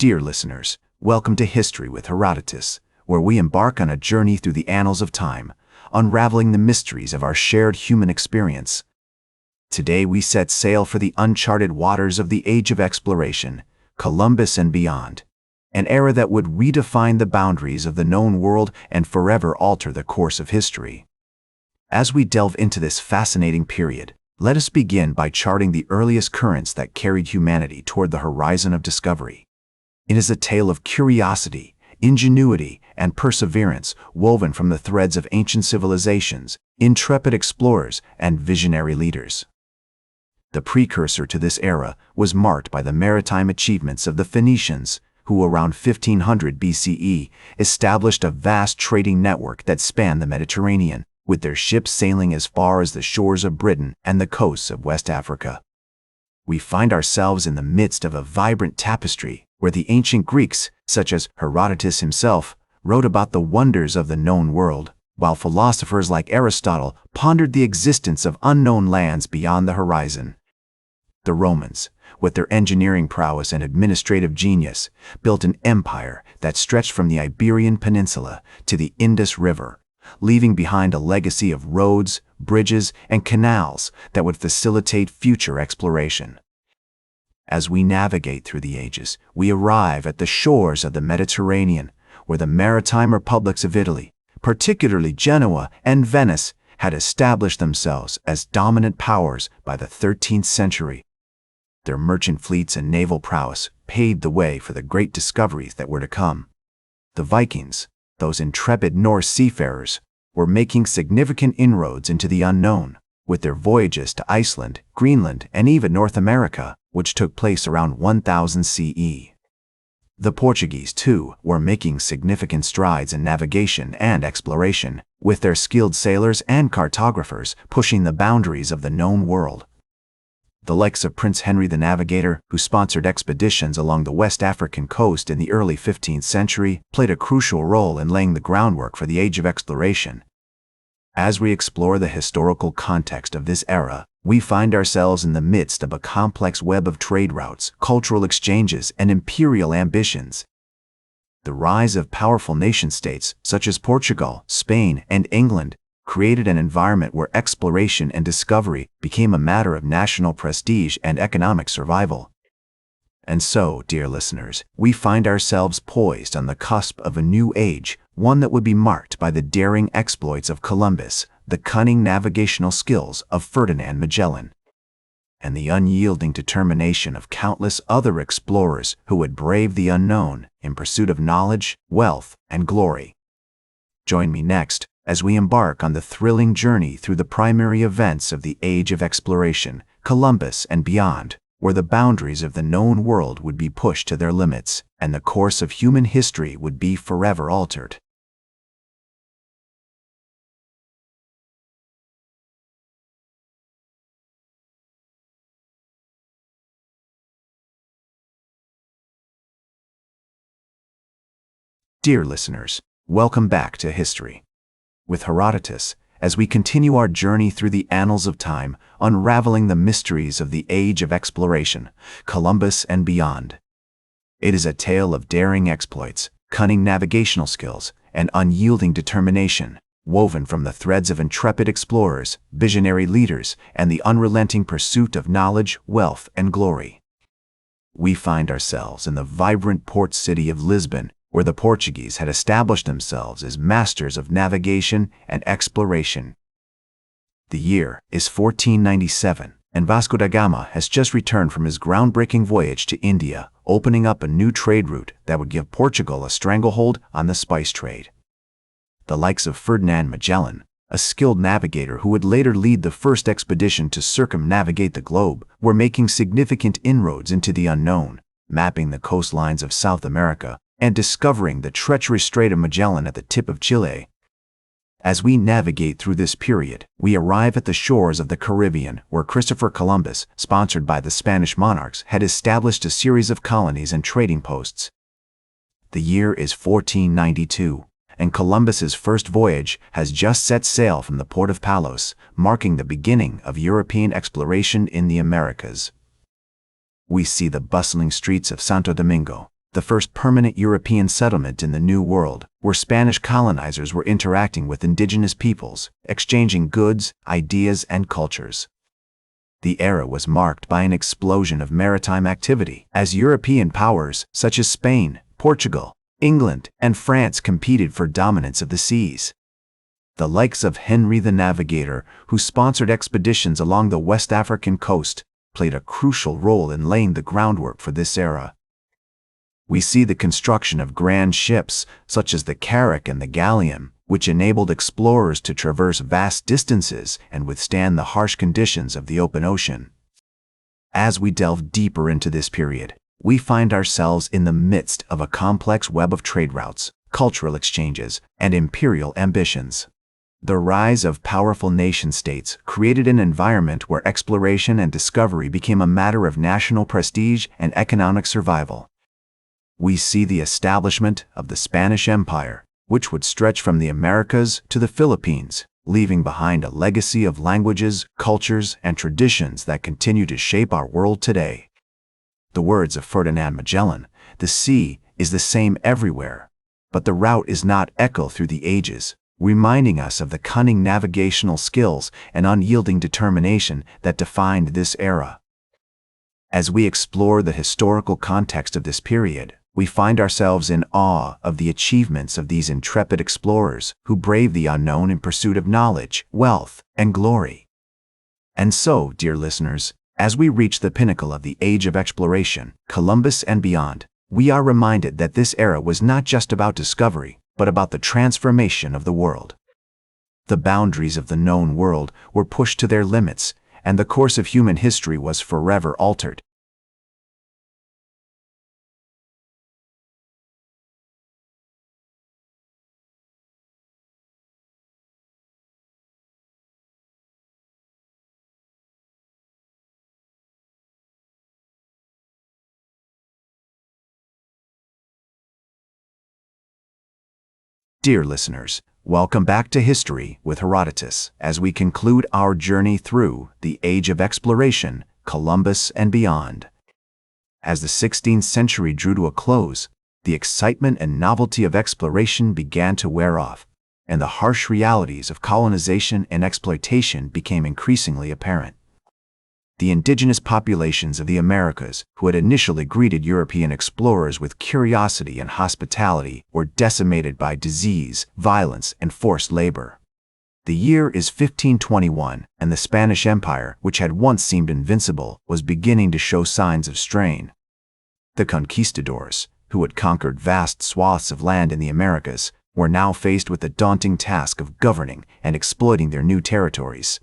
Dear listeners, welcome to History with Herodotus, where we embark on a journey through the annals of time, unraveling the mysteries of our shared human experience. Today we set sail for the uncharted waters of the Age of Exploration, Columbus and beyond, an era that would redefine the boundaries of the known world and forever alter the course of history. As we delve into this fascinating period, let us begin by charting the earliest currents that carried humanity toward the horizon of discovery. It is a tale of curiosity, ingenuity, and perseverance woven from the threads of ancient civilizations, intrepid explorers, and visionary leaders. The precursor to this era was marked by the maritime achievements of the Phoenicians, who around 1500 BCE established a vast trading network that spanned the Mediterranean, with their ships sailing as far as the shores of Britain and the coasts of West Africa. We find ourselves in the midst of a vibrant tapestry where the ancient Greeks, such as Herodotus himself, wrote about the wonders of the known world, while philosophers like Aristotle pondered the existence of unknown lands beyond the horizon. The Romans, with their engineering prowess and administrative genius, built an empire that stretched from the Iberian Peninsula to the Indus River, leaving behind a legacy of roads, bridges, and canals that would facilitate future exploration. As we navigate through the ages, we arrive at the shores of the Mediterranean, where the maritime republics of Italy, particularly Genoa and Venice, had established themselves as dominant powers by the 13th century. Their merchant fleets and naval prowess paved the way for the great discoveries that were to come. The Vikings, those intrepid Norse seafarers, were making significant inroads into the unknown, with their voyages to Iceland, Greenland, and even North America, which took place around 1000 CE. The Portuguese, too, were making significant strides in navigation and exploration, with their skilled sailors and cartographers pushing the boundaries of the known world. The likes of Prince Henry the Navigator, who sponsored expeditions along the West African coast in the early 15th century, played a crucial role in laying the groundwork for the Age of Exploration. As we explore the historical context of this era, we find ourselves in the midst of a complex web of trade routes, cultural exchanges, and imperial ambitions. The rise of powerful nation-states such as Portugal, Spain, and England created an environment where exploration and discovery became a matter of national prestige and economic survival. And so, dear listeners, we find ourselves poised on the cusp of a new age, one that would be marked by the daring exploits of Columbus, the cunning navigational skills of Ferdinand Magellan, and the unyielding determination of countless other explorers who would brave the unknown in pursuit of knowledge, wealth, and glory. Join me next as we embark on the thrilling journey through the primary events of the Age of Exploration, Columbus and beyond, where the boundaries of the known world would be pushed to their limits and the course of human history would be forever altered. Dear listeners, welcome back to History with Herodotus, as we continue our journey through the annals of time, unraveling the mysteries of the Age of Exploration, Columbus and beyond. It is a tale of daring exploits, cunning navigational skills, and unyielding determination, woven from the threads of intrepid explorers, visionary leaders, and the unrelenting pursuit of knowledge, wealth, and glory. We find ourselves in the vibrant port city of Lisbon, where the Portuguese had established themselves as masters of navigation and exploration. The year is 1497, and Vasco da Gama has just returned from his groundbreaking voyage to India, opening up a new trade route that would give Portugal a stranglehold on the spice trade. The likes of Ferdinand Magellan, a skilled navigator who would later lead the first expedition to circumnavigate the globe, were making significant inroads into the unknown, mapping the coastlines of South America, and discovering the treacherous Strait of Magellan at the tip of Chile. As we navigate through this period, we arrive at the shores of the Caribbean, where Christopher Columbus, sponsored by the Spanish monarchs, had established a series of colonies and trading posts. The year is 1492, and Columbus's first voyage has just set sail from the port of Palos, marking the beginning of European exploration in the Americas. We see the bustling streets of Santo Domingo, the first permanent European settlement in the New World, where Spanish colonizers were interacting with indigenous peoples, exchanging goods, ideas, and cultures. The era was marked by an explosion of maritime activity, as European powers such as Spain, Portugal, England, and France competed for dominance of the seas. The likes of Henry the Navigator, who sponsored expeditions along the West African coast, played a crucial role in laying the groundwork for this era. We see the construction of grand ships, such as the carrack and the galleon, which enabled explorers to traverse vast distances and withstand the harsh conditions of the open ocean. As we delve deeper into this period, we find ourselves in the midst of a complex web of trade routes, cultural exchanges, and imperial ambitions. The rise of powerful nation-states created an environment where exploration and discovery became a matter of national prestige and economic survival. We see the establishment of the Spanish Empire, which would stretch from the Americas to the Philippines, leaving behind a legacy of languages, cultures, and traditions that continue to shape our world today. The words of Ferdinand Magellan, "The sea is the same everywhere, but the route is not echo through the ages," reminding us of the cunning navigational skills and unyielding determination that defined this era. As we explore the historical context of this period, we find ourselves in awe of the achievements of these intrepid explorers who braved the unknown in pursuit of knowledge, wealth, and glory. And so, dear listeners, as we reach the pinnacle of the age of exploration, Columbus and beyond, we are reminded that this era was not just about discovery, but about the transformation of the world. The boundaries of the known world were pushed to their limits, and the course of human history was forever altered. Dear listeners, welcome back to History with Herodotus, as we conclude our journey through the Age of Exploration, Columbus and beyond. As the 16th century drew to a close, the excitement and novelty of exploration began to wear off, and the harsh realities of colonization and exploitation became increasingly apparent. The indigenous populations of the Americas, who had initially greeted European explorers with curiosity and hospitality, were decimated by disease, violence, and forced labor. The year is 1521, and the Spanish Empire, which had once seemed invincible, was beginning to show signs of strain. The conquistadors, who had conquered vast swaths of land in the Americas, were now faced with the daunting task of governing and exploiting their new territories.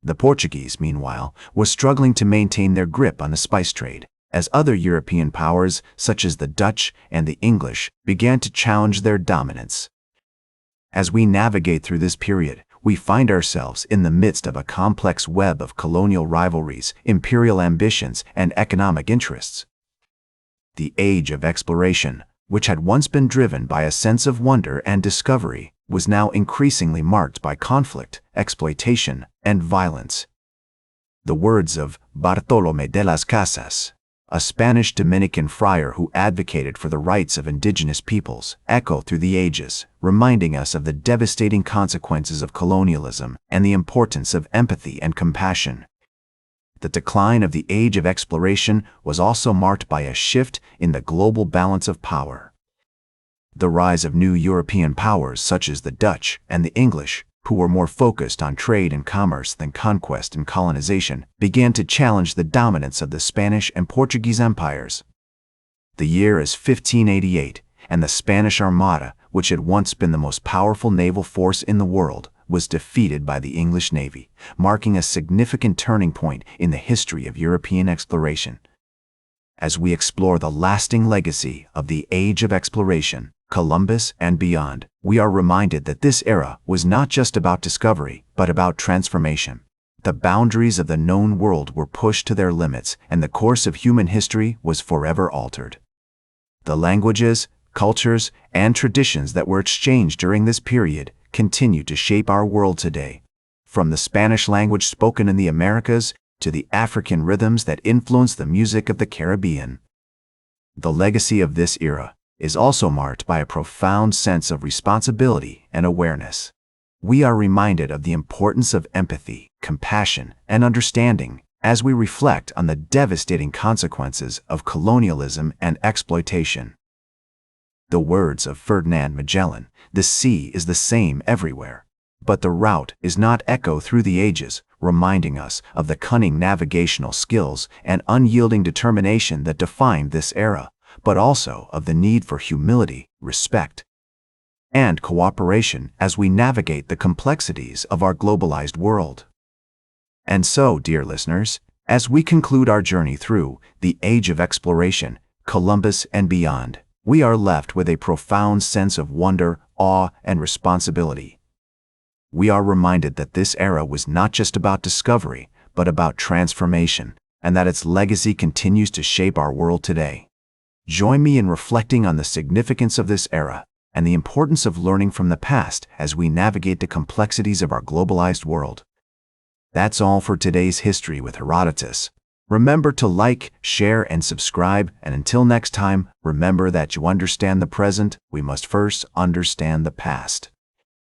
The Portuguese, meanwhile, were struggling to maintain their grip on the spice trade, as other European powers, such as the Dutch and the English, began to challenge their dominance. As we navigate through this period, we find ourselves in the midst of a complex web of colonial rivalries, imperial ambitions, and economic interests. The Age of Exploration, which had once been driven by a sense of wonder and discovery, was now increasingly marked by conflict, exploitation, and violence. The words of Bartolomé de las Casas, a Spanish Dominican friar who advocated for the rights of indigenous peoples, echo through the ages, reminding us of the devastating consequences of colonialism and the importance of empathy and compassion. The decline of the Age of Exploration was also marked by a shift in the global balance of power. The rise of new European powers such as the Dutch and the English, who were more focused on trade and commerce than conquest and colonization, began to challenge the dominance of the Spanish and Portuguese empires. The year is 1588, and the Spanish Armada, which had once been the most powerful naval force in the world, was defeated by the English Navy, marking a significant turning point in the history of European exploration. As we explore the lasting legacy of the Age of Exploration, Columbus and beyond, we are reminded that this era was not just about discovery, but about transformation. The boundaries of the known world were pushed to their limits, and the course of human history was forever altered. The languages, cultures, and traditions that were exchanged during this period continue to shape our world today. From the Spanish language spoken in the Americas to the African rhythms that influence the music of the Caribbean. The legacy of this era is also marked by a profound sense of responsibility and awareness. We are reminded of the importance of empathy, compassion, and understanding as we reflect on the devastating consequences of colonialism and exploitation. The words of Ferdinand Magellan, "The sea is the same everywhere, but the route is not," echo through the ages, reminding us of the cunning navigational skills and unyielding determination that defined this era, but also of the need for humility, respect, and cooperation as we navigate the complexities of our globalized world. And so, dear listeners, as we conclude our journey through the age of exploration, Columbus and beyond, we are left with a profound sense of wonder, awe, and responsibility. We are reminded that this era was not just about discovery, but about transformation, and that its legacy continues to shape our world today. Join me in reflecting on the significance of this era and the importance of learning from the past as we navigate the complexities of our globalized world. That's all for today's History with Herodotus. Remember to like, share, and subscribe, and until next time, remember that to understand the present, we must first understand the past.